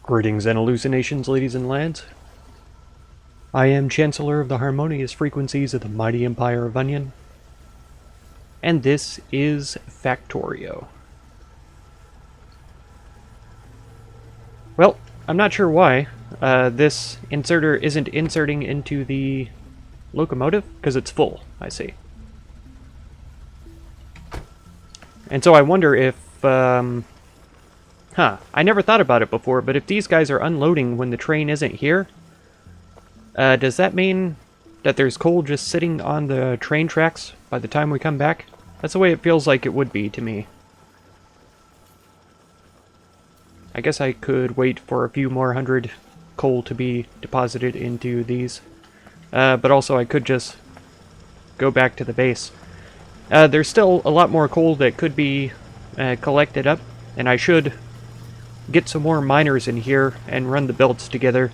Greetings and hallucinations, ladies and lads. I am Chancellor of the harmonious frequencies of the mighty Empire of Onion, and this is Factorio. Well, I'm not sure why this inserter isn't inserting into the locomotive, because it's full, I see. And so I wonder if, I never thought about it before, but if these guys are unloading when the train isn't here, does that mean that there's coal just sitting on the train tracks by the time we come back? That's the way it feels like it would be to me. I guess I could wait for a few more hundred coal to be deposited into these. But also I could just go back to the base. There's still a lot more coal that could be collected up, and I should get some more miners in here and run the belts together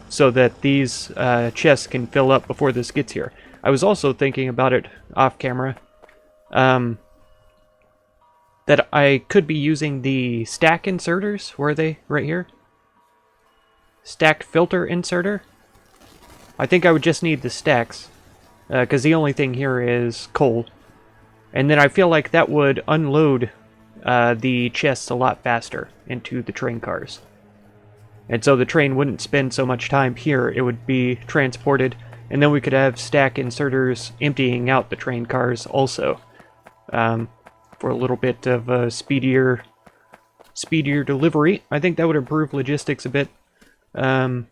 so that these chests can fill up before this gets here. I was also thinking about it off camera, that I could be using the stack inserters. Where are they? Right here? Stacked filter inserter? I think I would just need the stacks, because the only thing here is coal. And then I feel like that would unload the chests a lot faster into the train cars. And so the train wouldn't spend so much time here, it would be transported, and then we could have stack inserters emptying out the train cars also, for a little bit of a speedier delivery. I think that would improve logistics a bit. Do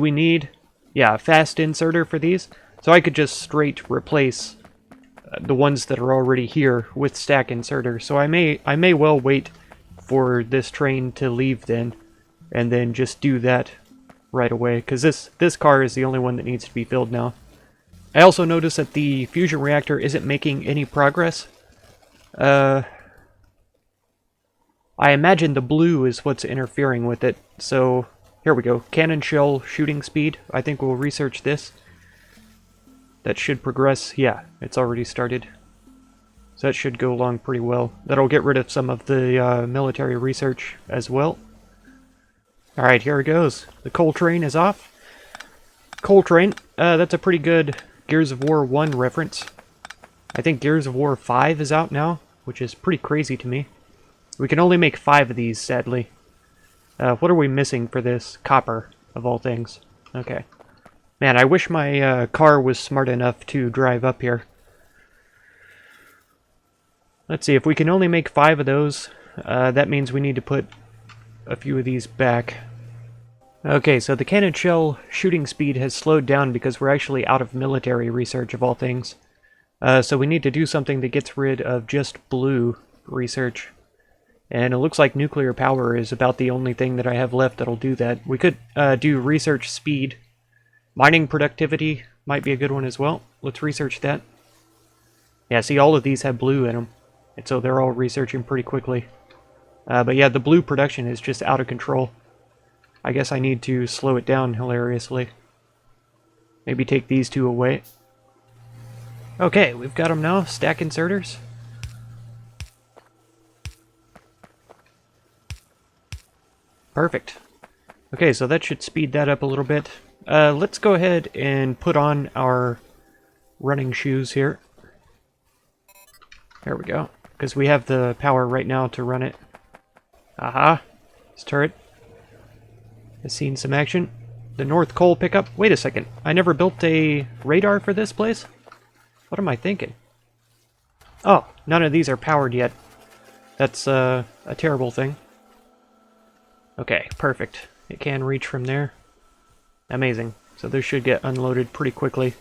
we need, a fast inserter for these? So I could just straight replace the ones that are already here with stack inserters. So I may well wait for this train to leave then, and then just do that right away, because this car is the only one that needs to be filled now. I also noticed that the fusion reactor isn't making any progress. I imagine the blue is what's interfering with it, so here we go. Cannon shell shooting speed. I think we'll research this. That should progress. Yeah, it's already started. So that should go along pretty well. That'll get rid of some of the military research as well. Alright, here it goes. The coal train is off. Coal train. That's a pretty good Gears of War 1 reference. I think Gears of War 5 is out now, which is pretty crazy to me. We can only make 5 of these, sadly. What are we missing for this? Copper, of all things. Okay. Man, I wish my car was smart enough to drive up here. Let's see, if we can only make 5 of those, that means we need to put a few of these back. Okay, so the cannon shell shooting speed has slowed down because we're actually out of military research, of all things. So we need to do something that gets rid of just blue research. And it looks like nuclear power is about the only thing that I have left that'll do that. We could do research speed. Mining productivity might be a good one as well. Let's research that. Yeah, see, all of these have blue in them, and so they're all researching pretty quickly. But yeah, the blue production is just out of control. I guess I need to slow it down hilariously. Maybe take these two away. Okay, we've got them now. Stack inserters. Perfect. Okay, so that should speed that up a little bit. Let's go ahead and put on our running shoes here. There we go. Because we have the power right now to run it. Aha! This turret has seen some action. The North Coal pickup. Wait a second. I never built a radar for this place? What am I thinking? Oh, none of these are powered yet. That's a terrible thing. Okay, perfect. It can reach from there. Amazing. So this should get unloaded pretty quickly.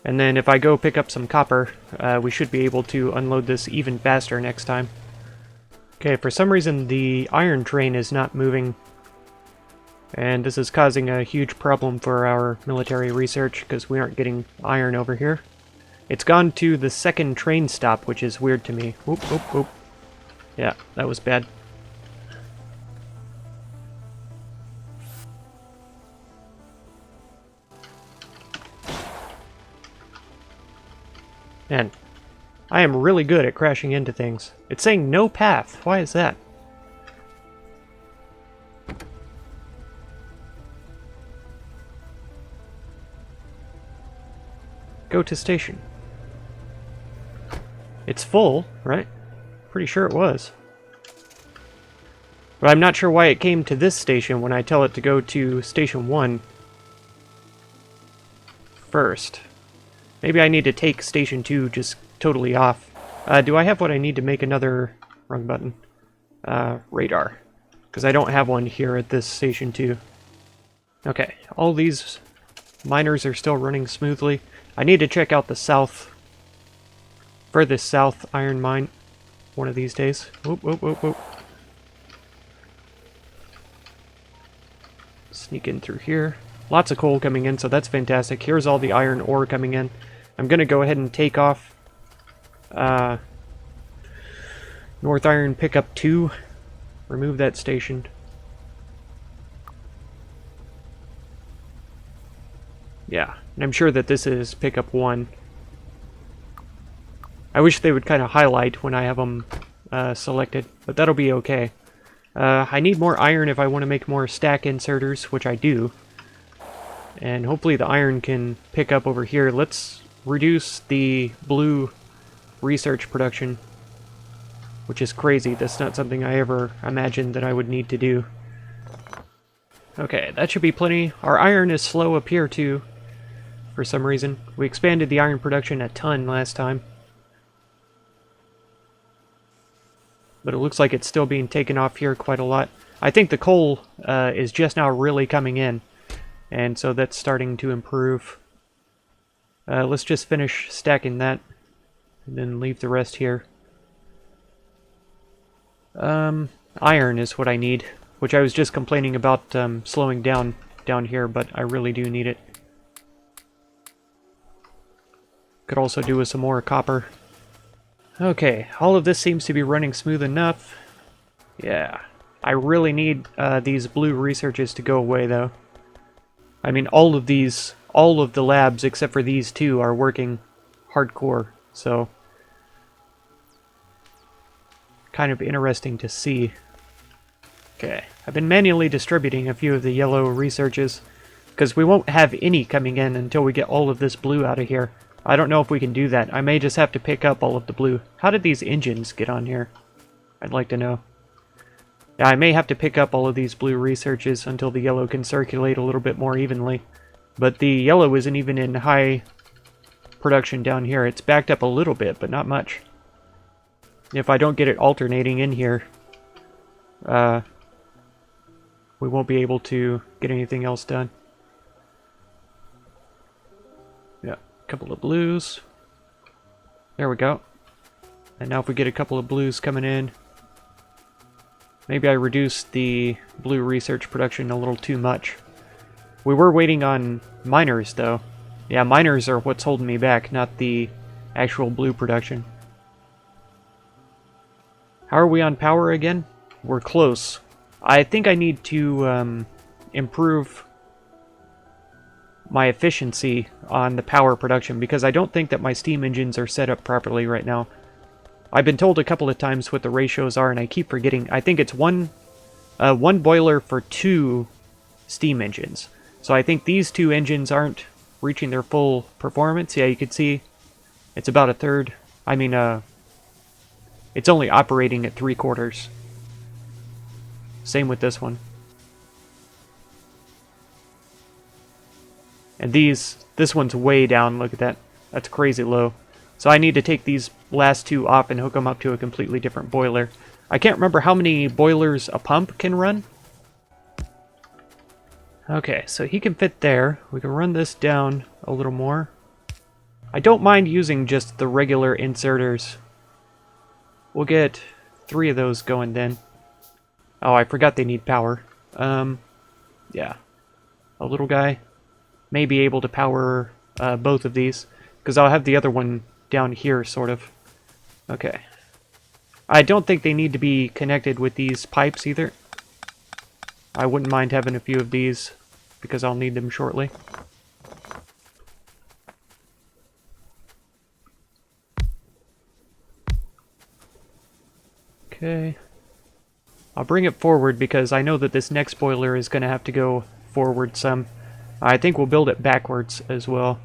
And then if I go pick up some copper, we should be able to unload this even faster next time. Okay, for some reason the iron train is not moving. And this is causing a huge problem for our military research, because we aren't getting iron over here. It's gone to the second train stop, which is weird to me. Oop, oop, oop. Yeah, that was bad. Man, I am really good at crashing into things. It's saying no path. Why is that? go to station? It's full, right? Pretty sure it was. But I'm not sure why it came to this station when I tell it to go to Station 1 first. Maybe I need to take Station 2 just totally off. Do I have what I need to make another... wrong button. Radar. Because I don't have one here at this Station 2. Okay, all these miners are still running smoothly. I need to check out the furthest south iron mine one of these days. Whoop, whoop, whoop, whoop. Sneak in through here. Lots of coal coming in, so that's fantastic. Here's all the iron ore coming in. I'm going to go ahead and take off North Iron Pickup 2. Remove that station. Yeah, and I'm sure that this is Pickup 1. I wish they would kind of highlight when I have them selected, but that'll be okay. I need more iron if I want to make more stack inserters, which I do. And hopefully the iron can pick up over here. Let's reduce the blue research production, which is crazy. That's not something I ever imagined that I would need to do. Okay, that should be plenty. Our iron is slow up here too, for some reason. We expanded the iron production a ton last time. But it looks like it's still being taken off here quite a lot. I think the coal is just now really coming in, and so that's starting to improve. Let's just finish stacking that, and then leave the rest here. Iron is what I need, which I was just complaining about slowing down here, but I really do need it. Could also do with some more copper. Okay, all of this seems to be running smooth enough. Yeah, I really need these blue researches to go away, though. I mean, all of the labs except for these two are working hardcore, so kind of interesting to see. Okay, I've been manually distributing a few of the yellow researches, because we won't have any coming in until we get all of this blue out of here. I don't know if we can do that. I may just have to pick up all of the blue. How did these engines get on here? I'd like to know. Yeah, I may have to pick up all of these blue researches until the yellow can circulate a little bit more evenly. But the yellow isn't even in high production down here. It's backed up a little bit, but not much. If I don't get it alternating in here, we won't be able to get anything else done. Yeah, a couple of blues. There we go. And now if we get a couple of blues coming in, maybe I reduced the blue research production a little too much. We were waiting on miners, though. Yeah, miners are what's holding me back, not the actual blue production. How are we on power again? We're close. I think I need to improve my efficiency on the power production, because I don't think that my steam engines are set up properly right now. I've been told a couple of times what the ratios are, and I keep forgetting. I think it's one boiler for 2 steam engines. So I think these 2 engines aren't reaching their full performance. Yeah, you can see it's about a third. I mean, it's only operating at 3/4. Same with this one. And this one's way down. Look at that. That's crazy low. So I need to take these last 2 off and hook them up to a completely different boiler. I can't remember how many boilers a pump can run. Okay, so he can fit there. We can run this down a little more. I don't mind using just the regular inserters. We'll get 3 of those going then. Oh, I forgot they need power. Yeah. A little guy may be able to power both of these, because I'll have the other one down here, sort of. Okay. I don't think they need to be connected with these pipes either. I wouldn't mind having a few of these, because I'll need them shortly. Okay. I'll bring it forward because I know that this next boiler is going to have to go forward some. I think we'll build it backwards as well.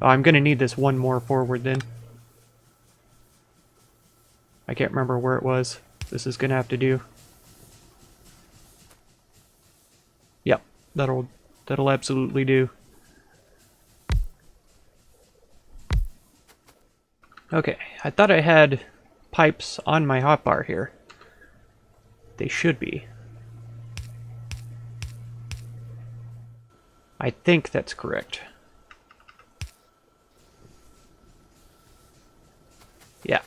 Oh, I'm gonna need this one more forward then. I can't remember where it was. This is gonna have to do. Yep, that'll absolutely do. Okay, I thought I had pipes on my hotbar here. They should be. I think that's correct. Yeah.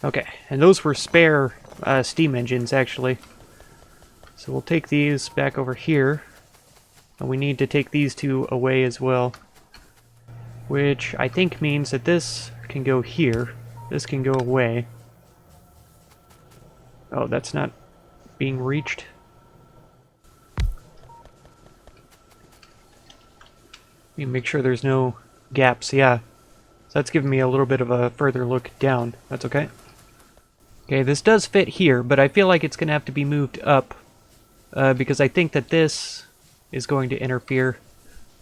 Okay, and those were spare steam engines, actually. So we'll take these back over here. And we need to take these two away as well. Which I think means that this can go here. This can go away. Oh, that's not being reached. Let me make sure there's no gaps. Yeah. So that's giving me a little bit of a further look down. That's okay. Okay, this does fit here, but I feel like it's going to have to be moved up. Because I think that this is going to interfere.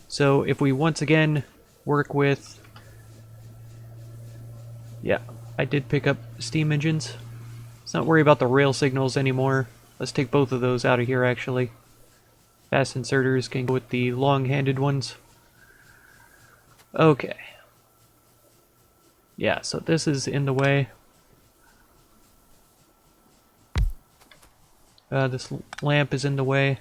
So if we once again work with... Yeah, I did pick up steam engines. Let's not worry about the rail signals anymore. Let's take both of those out of here, actually. Fast inserters can go with the long-handed ones. Okay. Yeah, so this is in the way. This lamp is in the way.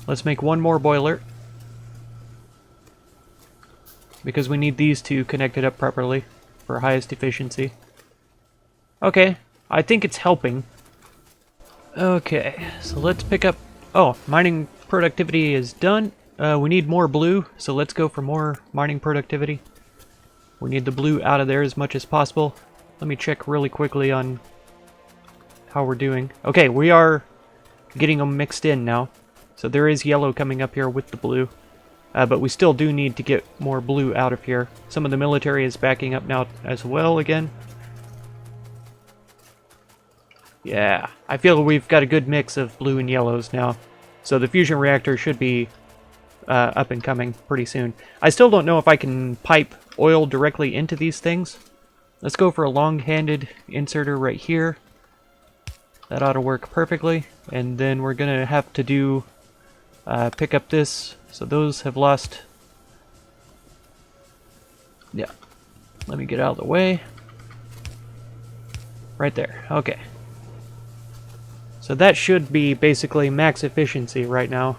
Let's make one more boiler. Because we need these two connected up properly for highest efficiency. Okay, I think it's helping. Okay, so let's pick up... Oh, mining productivity is done. We need more blue, so let's go for more mining productivity. We need the blue out of there as much as possible. Let me check really quickly on how we're doing. Okay, we are getting them mixed in now. So there is yellow coming up here with the blue. But we still do need to get more blue out of here. Some of the military is backing up now as well again. Yeah, I feel we've got a good mix of blue and yellows now. So the fusion reactor should be up and coming pretty soon. I still don't know if I can pipe oil directly into these things. Let's go for a long-handed inserter right here. That ought to work perfectly. And then we're going to have to do pick up this. So those have lost... Yeah. Let me get out of the way. Right there. Okay. So that should be basically max efficiency right now.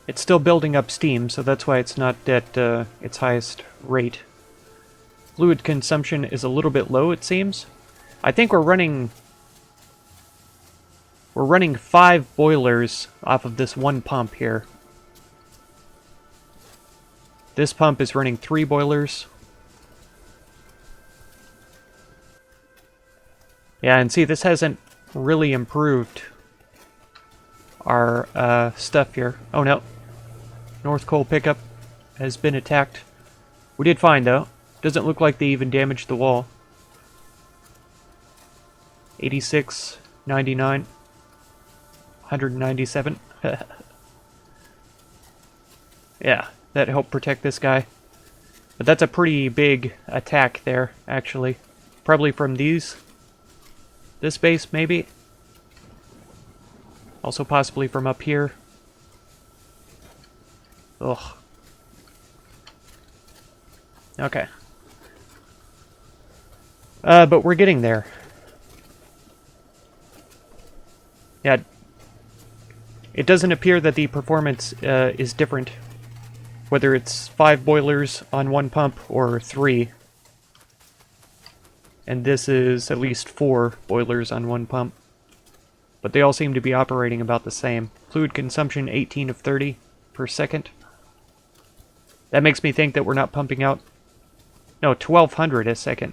It's still building up steam, so that's why it's not at its highest rate. Fluid consumption is a little bit low, it seems. I think we're running 5 boilers off of this one pump here. This pump is running 3 boilers. Yeah, and see, this hasn't really improved our stuff here. Oh no. North Coal pickup has been attacked. We did fine, though. Doesn't look like they even damaged the wall. 86, 99, 197. Yeah, that helped protect this guy. But that's a pretty big attack there, actually. Probably from this base, maybe. Also possibly from up here. Ugh. Okay. But we're getting there. Yeah. It doesn't appear that the performance is different. Whether it's 5 boilers on one pump or 3. And this is at least 4 boilers on one pump. But they all seem to be operating about the same. Fluid consumption 18 of 30 per second. That makes me think that we're not pumping out... No, 1,200 a second.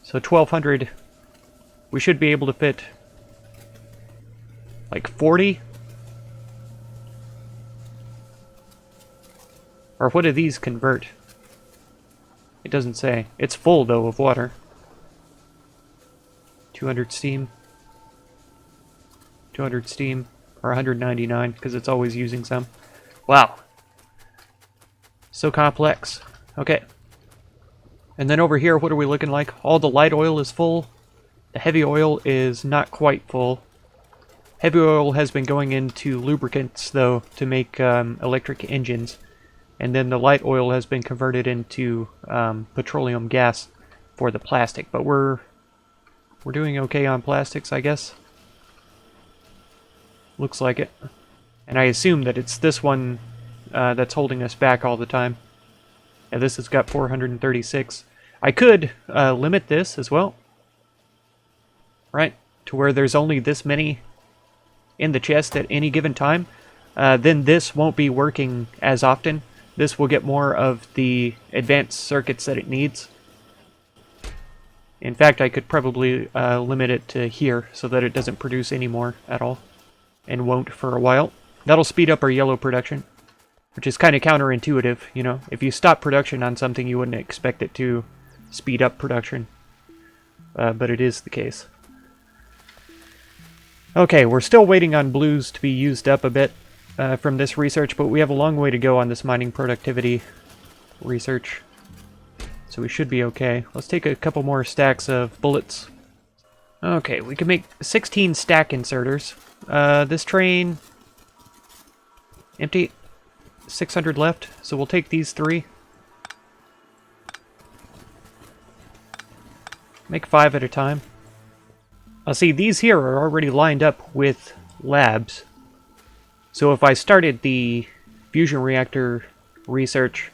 So 1,200... We should be able to fit... like 40? Or what do these convert? It doesn't say. It's full, though, of water. 200 steam. 200 steam. Or 199, because it's always using some. Wow. So complex. Okay. And then over here, what are we looking like? All the light oil is full. The heavy oil is not quite full. Heavy oil has been going into lubricants, though, to make electric engines. And then the light oil has been converted into petroleum gas for the plastic. But we're doing okay on plastics, I guess. Looks like it. And I assume that it's this one that's holding us back all the time. And this has got 436. I could limit this as well. Right? To where there's only this many in the chest at any given time. Then this won't be working as often. This will get more of the advanced circuits that it needs. In fact, I could probably limit it to here so that it doesn't produce any more at all. And won't for a while. That'll speed up our yellow production. Which is kind of counterintuitive, you know. If you stop production on something, you wouldn't expect it to speed up production. But it is the case. Okay, we're still waiting on blues to be used up a bit from this research, but we have a long way to go on this mining productivity research. So we should be okay. Let's take a couple more stacks of bullets. Okay, we can make 16 stack inserters. This train... empty. 600 left, so we'll take these 3. Make 5 at a time. I'll see, these here are already lined up with labs. So if I started the fusion reactor research,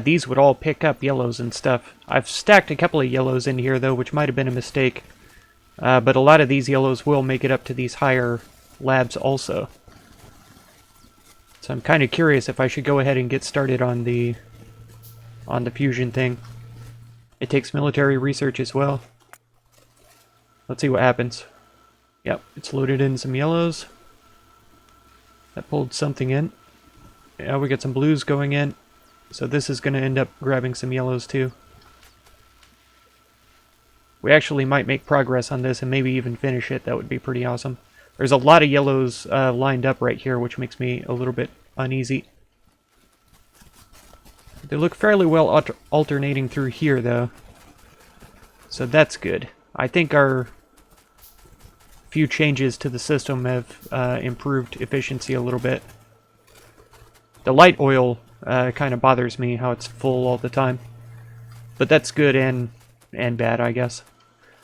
these would all pick up yellows and stuff. I've stacked a couple of yellows in here, though, which might have been a mistake. But a lot of these yellows will make it up to these higher labs also. So I'm kind of curious if I should go ahead and get started on the fusion thing. It takes military research as well. Let's see what happens. Yep, it's loaded in some yellows. That pulled something in. Yeah, we got some blues going in. So this is going to end up grabbing some yellows too. We actually might make progress on this and maybe even finish it. That would be pretty awesome. There's a lot of yellows lined up right here, which makes me a little bit uneasy. They look fairly well alternating through here, though. So that's good. I think our few changes to the system have improved efficiency a little bit. The light oil kind of bothers me, how it's full all the time. But that's good and bad, I guess.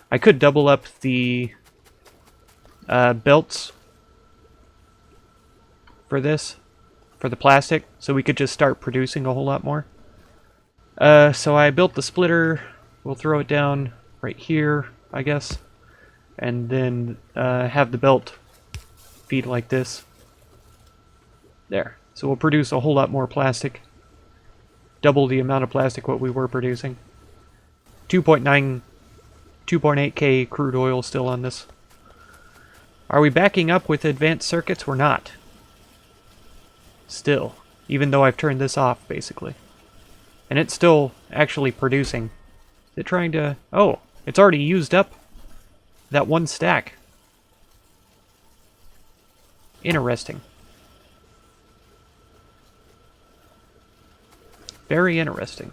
I could double up the belts for this, for the plastic, so we could just start producing a whole lot more. So I built the splitter. We'll throw it down right here, I guess, and then have the belt feed like this. There. So we'll produce a whole lot more plastic. Double the amount of plastic what we were producing. 2.8k crude oil still on this. Are we backing up with advanced circuits? We're not. Still. Even though I've turned this off, basically. And it's still actually producing. Is it trying to... Oh, it's already used up that one stack. Interesting. Very interesting.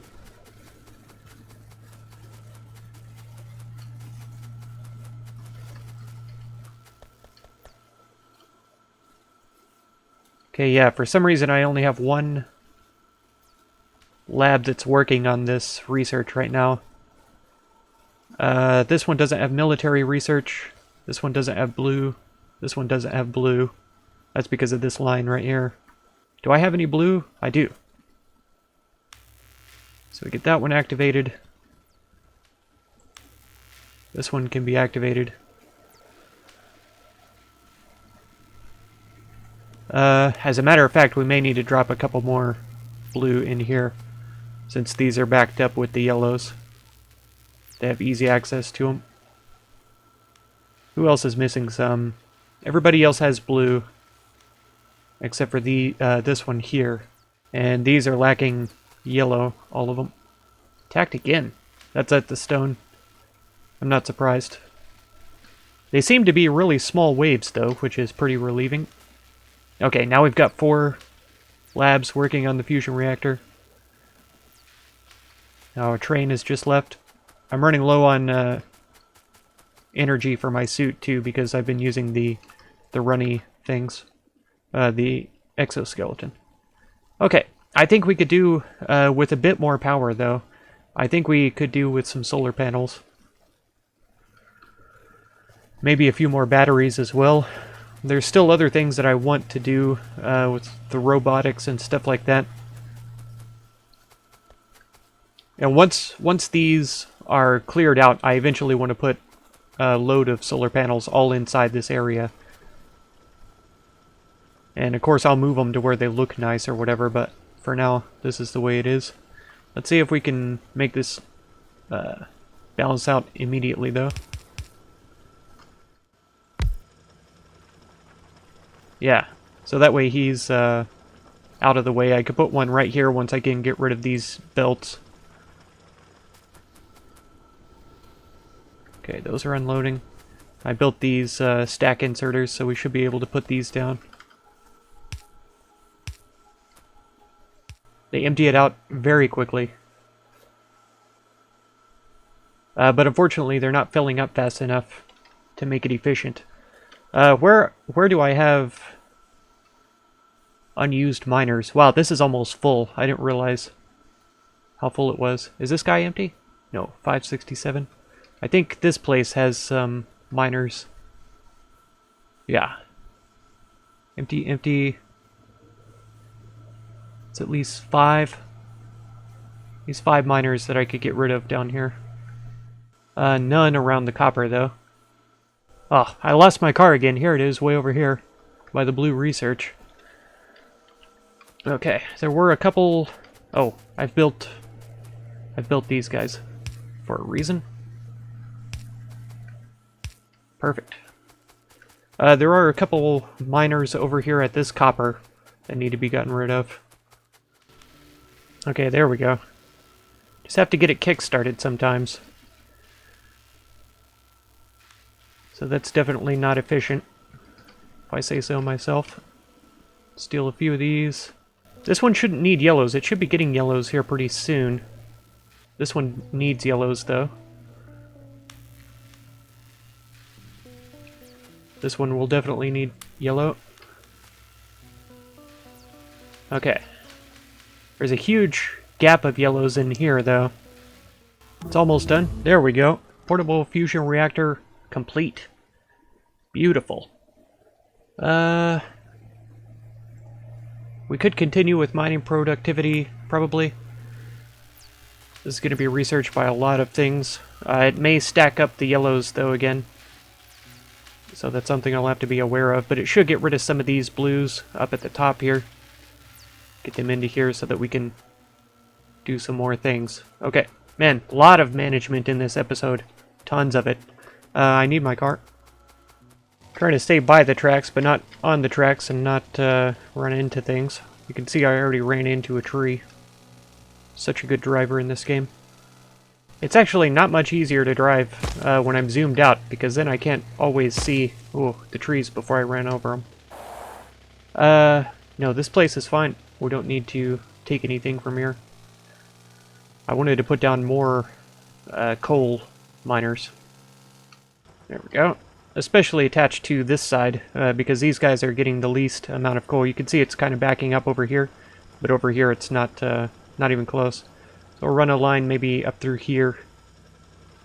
Okay, yeah, for some reason I only have one lab that's working on this research right now. This one doesn't have military research. This one doesn't have blue. This one doesn't have blue. That's because of this line right here. Do I have any blue? I do. So we get that one activated. This one can be activated. As a matter of fact, we may need to drop a couple more blue in here, since these are backed up with the yellows. They have easy access to them. Who else is missing some? Everybody else has blue, except for this one here. And these are lacking yellow, all of them. Attacked again. That's at the stone. I'm not surprised. They seem to be really small waves, though, which is pretty relieving. Okay, now we've got 4 labs working on the fusion reactor. Now a train has just left. I'm running low on energy for my suit, too, because I've been using the runny things. The exoskeleton. Okay, I think we could do with a bit more power, though. I think we could do with some solar panels. Maybe a few more batteries as well. There's still other things that I want to do with the robotics and stuff like that. And once these are cleared out, I eventually want to put a load of solar panels all inside this area. And of course I'll move them to where they look nice or whatever, but for now, this is the way it is. Let's see if we can make this balance out immediately, though. Yeah, so that way he's out of the way. I could put one right here once I can get rid of these belts. Okay, those are unloading. I built these stack inserters, so we should be able to put these down. They empty it out very quickly. But unfortunately, they're not filling up fast enough to make it efficient. Where do I have unused miners? Wow, this is almost full. I didn't realize how full it was. Is this guy empty? No, 567. I think this place has some miners. Yeah. Empty, empty. It's at least 5. These 5 miners that I could get rid of down here. None around the copper, though. Oh, I lost my car again. Here it is, way over here, by the blue research. Okay, there were a couple... Oh, I've built these guys for a reason. Perfect. There are a couple miners over here at this copper that need to be gotten rid of. Okay, there we go. Just have to get it kick-started sometimes. So that's definitely not efficient, if I say so myself. Steal a few of these. This one shouldn't need yellows. It should be getting yellows here pretty soon. This one needs yellows, though. This one will definitely need yellow. Okay. There's a huge gap of yellows in here, though. It's almost done. There we go. Portable fusion reactor complete. Beautiful. We could continue with mining productivity, probably. This is going to be researched by a lot of things. It may stack up the yellows, though, again. So that's something I'll have to be aware of. But it should get rid of some of these blues up at the top here. Get them into here so that we can do some more things. Okay. Man, a lot of management in this episode. Tons of it. I need my car. Trying to stay by the tracks, but not on the tracks and not run into things. You can see I already ran into a tree. Such a good driver in this game. It's actually not much easier to drive when I'm zoomed out, because then I can't always see the trees before I ran over them. No, this place is fine. We don't need to take anything from here. I wanted to put down more coal miners. There we go. Especially attached to this side, because these guys are getting the least amount of coal. You can see it's kind of backing up over here, but over here it's not even close. So we'll run a line maybe up through here,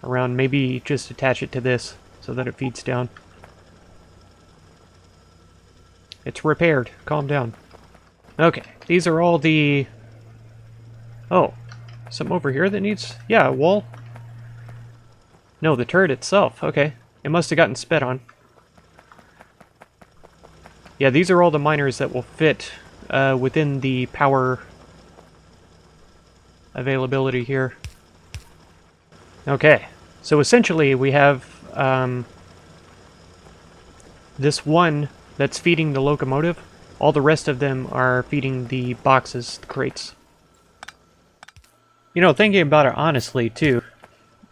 around, maybe just attach it to this so that it feeds down. It's repaired. Calm down. Okay, these are all the... Oh, some over here that needs... Yeah, a wall. No, the turret itself. Okay. It must have gotten sped on. Yeah, these are all the miners that will fit within the power availability here. Okay, so essentially we have this one that's feeding the locomotive. All the rest of them are feeding the boxes, the crates. You know, thinking about it honestly, too,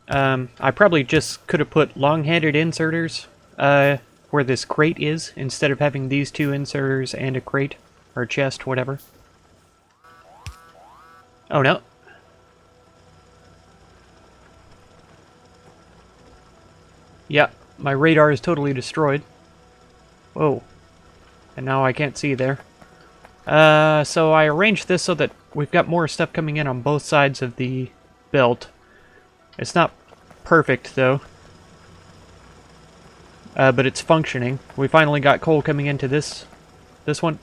I probably just could have put long-handed inserters where this crate is, instead of having these two inserters and a crate, or chest, whatever. Oh no. Yeah, my radar is totally destroyed. Whoa. And now I can't see there. So I arranged this so that we've got more stuff coming in on both sides of the belt. It's not perfect, though. But it's functioning. We finally got coal coming into this one.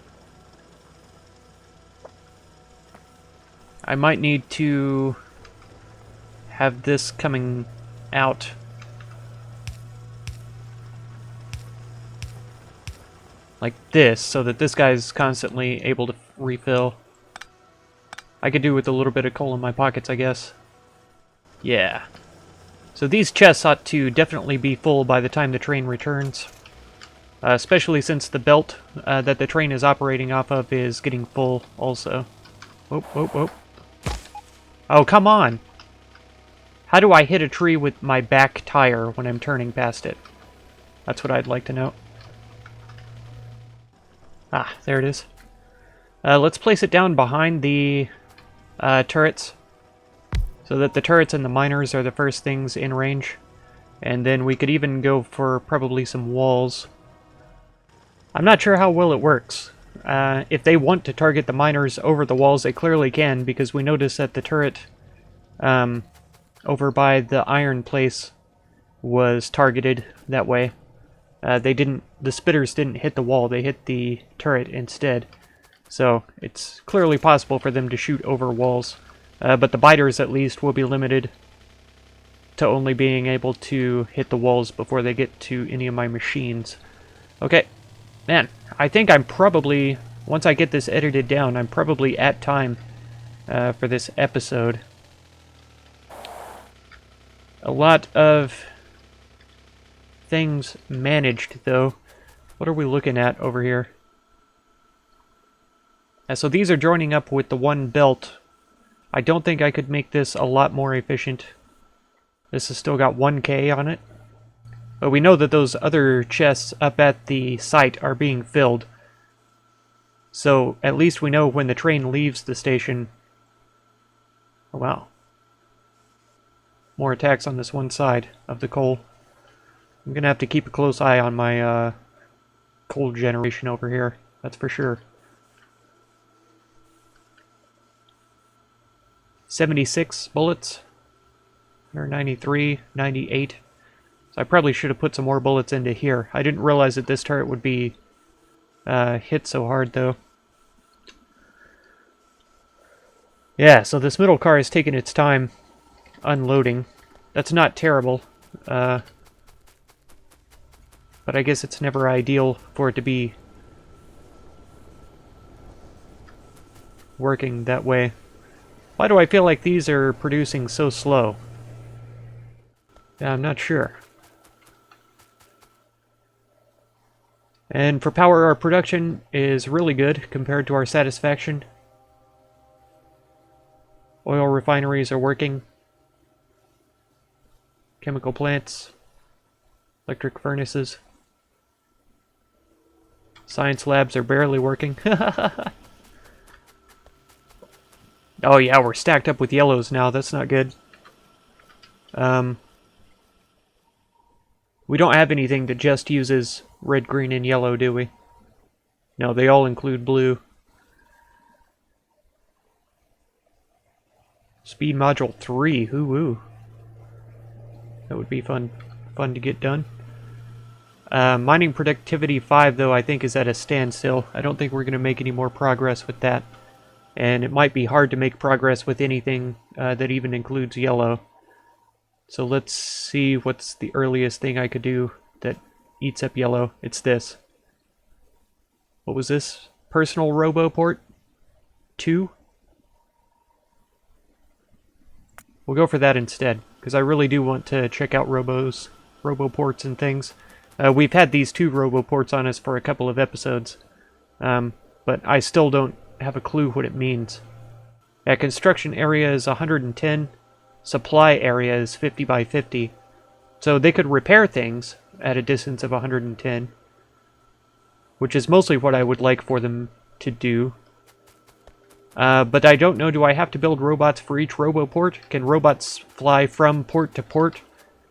I might need to have this coming out. Like this, so that this guy's constantly able to refill. I could do with a little bit of coal in my pockets, I guess. Yeah. So these chests ought to definitely be full by the time the train returns. Especially since the belt that the train is operating off of is getting full also. Whoop, whoop, whoop. Oh, come on! How do I hit a tree with my back tire when I'm turning past it? That's what I'd like to know. Ah, there it is. Let's place it down behind the turrets, so that the turrets and the miners are the first things in range. And then we could even go for probably some walls. I'm not sure how well it works. If they want to target the miners over the walls, they clearly can, because we noticed that the turret over by the iron place was targeted that way. The spitters didn't hit the wall, they hit the turret instead. So it's clearly possible for them to shoot over walls. But the biters, at least, will be limited to only being able to hit the walls before they get to any of my machines. Okay, man, I think I'm probably, once I get this edited down, I'm probably at time for this episode. A lot of things managed, though. What are we looking at over here? So these are joining up with the one belt. I don't think I could make this a lot more efficient. This has still got 1K on it. But we know that those other chests up at the site are being filled. So at least we know when the train leaves the station. Oh, wow. More attacks on this one side of the coal. I'm gonna have to keep a close eye on my coal generation over here. That's for sure. 76 bullets. 193, 98. So I probably should have put some more bullets into here. I didn't realize that this turret would be hit so hard, though. Yeah, so this middle car has taken its time unloading. That's not terrible. But I guess it's never ideal for it to be working that way. Why do I feel like these are producing so slow? Yeah, I'm not sure. And for power, our production is really good compared to our satisfaction. Oil refineries are working. Chemical plants. Electric furnaces. Science labs are barely working. Oh yeah, we're stacked up with yellows now. That's not good. We don't have anything that just uses red, green, and yellow, do we? No, they all include blue. Speed module 3. Hoo-woo. That would be fun to get done. Mining productivity 5, though, I think is at a standstill. I don't think we're going to make any more progress with that. And it might be hard to make progress with anything that even includes yellow. So let's see what's the earliest thing I could do that eats up yellow. It's this. What was this? Personal RoboPort 2? We'll go for that instead, because I really do want to check out RoboPorts and things. We've had these 2 RoboPorts on us for a couple of episodes, but I still don't have a clue what it means. Yeah, construction area is 110, supply area is 50 by 50. So they could repair things, at a distance of 110. Which is mostly what I would like for them to do. But I don't know, do I have to build robots for each roboport? Can robots fly from port to port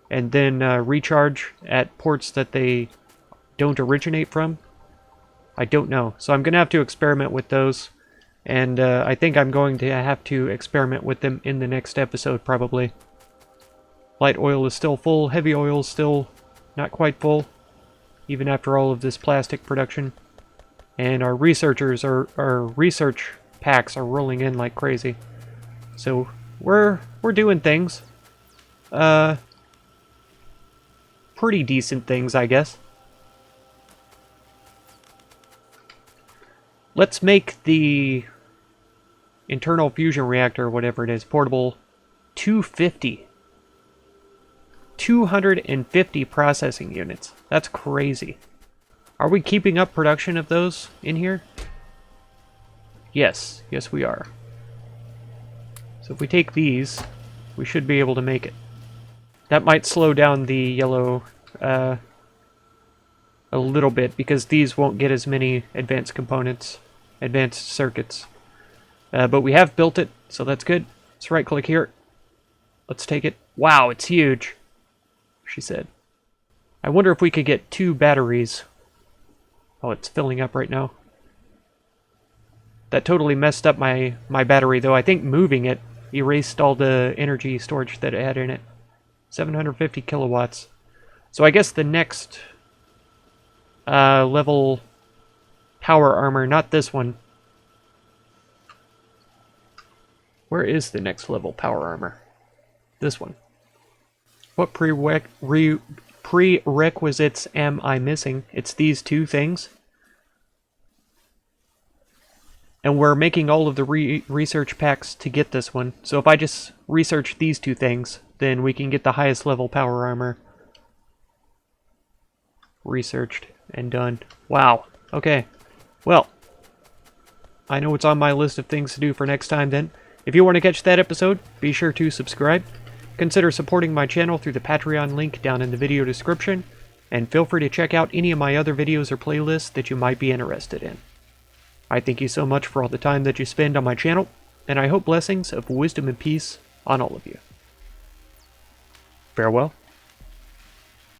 and then recharge at ports that they don't originate from? I don't know. So I'm going to have to experiment with those. And I think I'm going to have to experiment with them in the next episode, probably. Light oil is still full. Heavy oil is still not quite full, even after all of this plastic production. And our researchers, our research packs are rolling in like crazy. So we're doing things. Pretty decent things, I guess. Let's make the internal fusion reactor, whatever it is, portable 250. 250 processing units. That's crazy. Are we keeping up production of those in here? Yes. Yes, we are. So if we take these, we should be able to make it. That might slow down the yellow a little bit, because these won't get as many advanced components, advanced circuits. But we have built it, so that's good. Let's right-click here. Let's take it. Wow, it's huge, she said. I wonder if we could get 2 batteries. Oh, it's filling up right now. That totally messed up my battery, though. I think moving it erased all the energy storage that it had in it. 750 kilowatts. So I guess the next level power armor, not this one. Where is the next level power armor? This one. What prerequisites am I missing? It's these 2 things. And we're making all of the research packs to get this one. So if I just research these 2 things, then we can get the highest level power armor. Researched and done. Wow. Okay. Well, I know it's on my list of things to do for next time then. If you want to catch that episode, be sure to subscribe. Consider supporting my channel through the Patreon link down in the video description. And feel free to check out any of my other videos or playlists that you might be interested in. I thank you so much for all the time that you spend on my channel, and I hope blessings of wisdom and peace on all of you. Farewell.